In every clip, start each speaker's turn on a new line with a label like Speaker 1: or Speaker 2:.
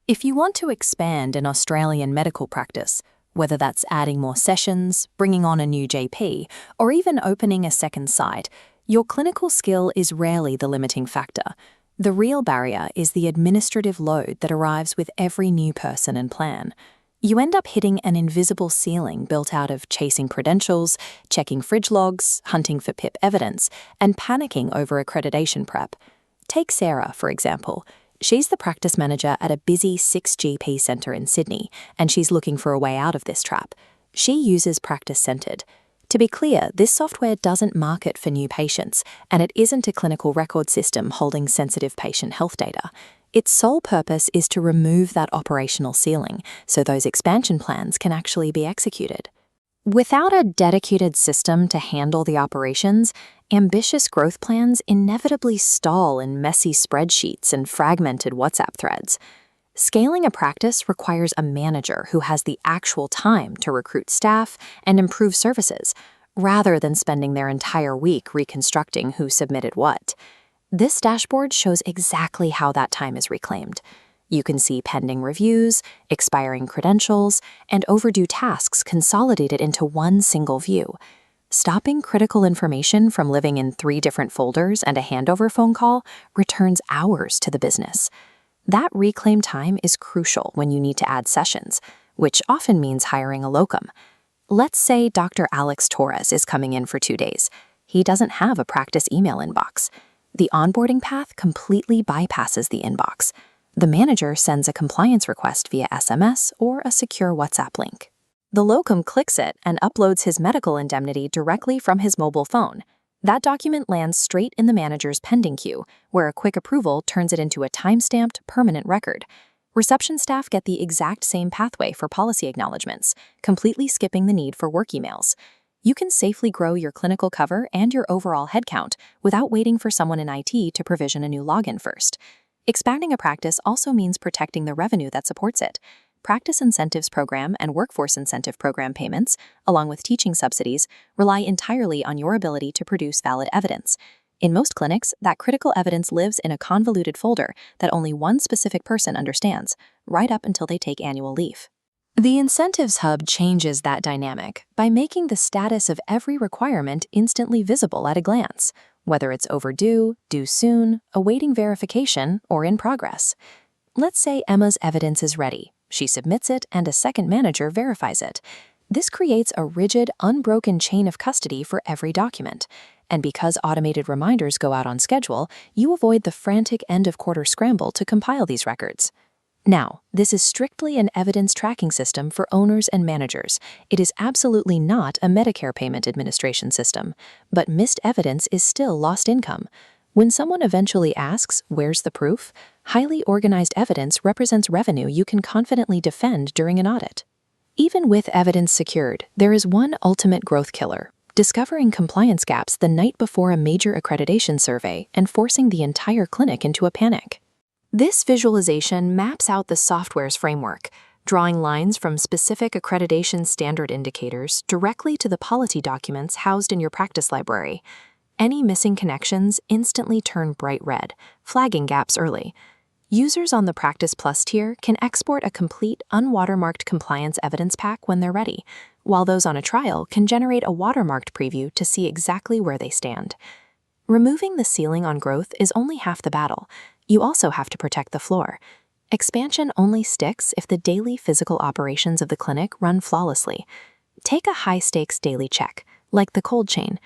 Speaker 1: If you want to expand an Australian medical practice, whether that's adding more sessions, bringing on a new GP, or even opening a second site, your clinical skill is rarely the limiting factor. The real barrier is the administrative load that arrives with every new person and plan. You end up hitting an invisible ceiling built out of chasing credentials, checking fridge logs, hunting for PIP evidence, and panicking over accreditation prep. Take Sarah, for example. She's the practice manager at a busy 6GP centre in Sydney, and she's looking for a way out of this trap. She uses PracticeCentred. To be clear, this software doesn't market for new patients, and it isn't a clinical record system holding sensitive patient health data. Its sole purpose is to remove that operational ceiling, so those expansion plans can actually be executed. Without a dedicated system to handle the operations, ambitious growth plans inevitably stall in messy spreadsheets and fragmented WhatsApp threads. Scaling a practice requires a manager who has the actual time to recruit staff and improve services, rather than spending their entire week reconstructing who submitted what. This dashboard shows exactly how that time is reclaimed. You can see pending reviews, expiring credentials, and overdue tasks consolidated into one single view. Stopping critical information from living in 3 different folders and a handover phone call returns hours to the business. That reclaimed time is crucial when you need to add sessions, which often means hiring a locum. Let's say Dr. Alex Torres is coming in for 2 days. He doesn't have a practice email inbox. The onboarding path completely bypasses the inbox. The manager sends a compliance request via SMS or a secure WhatsApp link. The locum clicks it and uploads his medical indemnity directly from his mobile phone. That document lands straight in the manager's pending queue, where a quick approval turns it into a time-stamped, permanent record. Reception staff get the exact same pathway for policy acknowledgements, completely skipping the need for work emails. You can safely grow your clinical cover and your overall headcount without waiting for someone in IT to provision a new login first. Expanding a practice also means protecting the revenue that supports it. Practice Incentives Program and Workforce Incentive Program payments, along with teaching subsidies, rely entirely on your ability to produce valid evidence. In most clinics, that critical evidence lives in a convoluted folder that only one specific person understands, right up until they take annual leave. The Incentives Hub changes that dynamic by making the status of every requirement instantly visible at a glance, whether it's overdue, due soon, awaiting verification, or in progress. Let's say Emma's evidence is ready. She submits it and a second manager verifies it. This creates a rigid, unbroken chain of custody for every document. And because automated reminders go out on schedule, you avoid the frantic end-of-quarter scramble to compile these records. Now, this is strictly an evidence tracking system for owners and managers. It is absolutely not a Medicare payment administration system, but missed evidence is still lost income. When someone eventually asks, "Where's the proof?" highly organized evidence represents revenue you can confidently defend during an audit. Even with evidence secured, there is one ultimate growth killer: discovering compliance gaps the night before a major accreditation survey and forcing the entire clinic into a panic. This visualization maps out the software's framework, drawing lines from specific accreditation standard indicators directly to the policy documents housed in your practice library. Any missing connections instantly turn bright red, flagging gaps early. Users on the Practice Plus tier can export a complete, unwatermarked compliance evidence pack when they're ready, while those on a trial can generate a watermarked preview to see exactly where they stand. Removing the ceiling on growth is only half the battle. You also have to protect the floor. Expansion only sticks if the daily physical operations of the clinic run flawlessly. Take a high-stakes daily check, like the cold chain.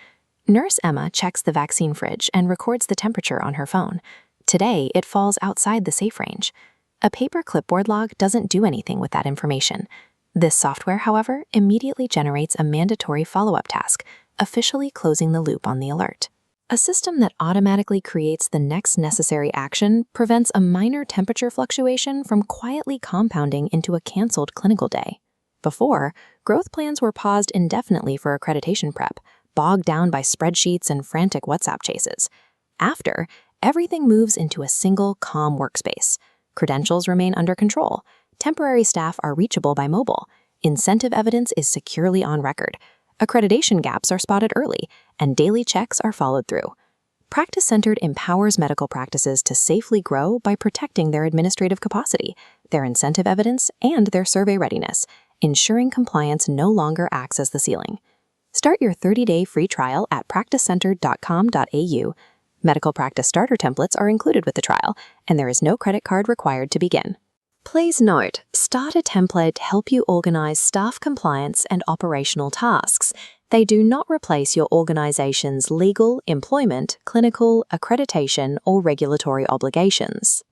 Speaker 1: Nurse Emma checks the vaccine fridge and records the temperature on her phone. Today, it falls outside the safe range. A paper clipboard log doesn't do anything with that information. This software, however, immediately generates a mandatory follow-up task, officially closing the loop on the alert. A system that automatically creates the next necessary action prevents a minor temperature fluctuation from quietly compounding into a canceled clinical day. Before, growth plans were paused indefinitely for accreditation prep, bogged down by spreadsheets and frantic WhatsApp chases. After, everything moves into a single, calm workspace. Credentials remain under control. Temporary staff are reachable by mobile. Incentive evidence is securely on record. Accreditation gaps are spotted early, and daily checks are followed through. PracticeCentred empowers medical practices to safely grow by protecting their administrative capacity, their incentive evidence, and their survey readiness, ensuring compliance no longer acts as the ceiling. Start your 30-day free trial at practicecentered.com.au. Medical practice starter templates are included with the trial, and there is no credit card required to begin. Please note, start a template to help you organize staff compliance and operational tasks. They do not replace your organization's legal, employment, clinical, accreditation, or regulatory obligations.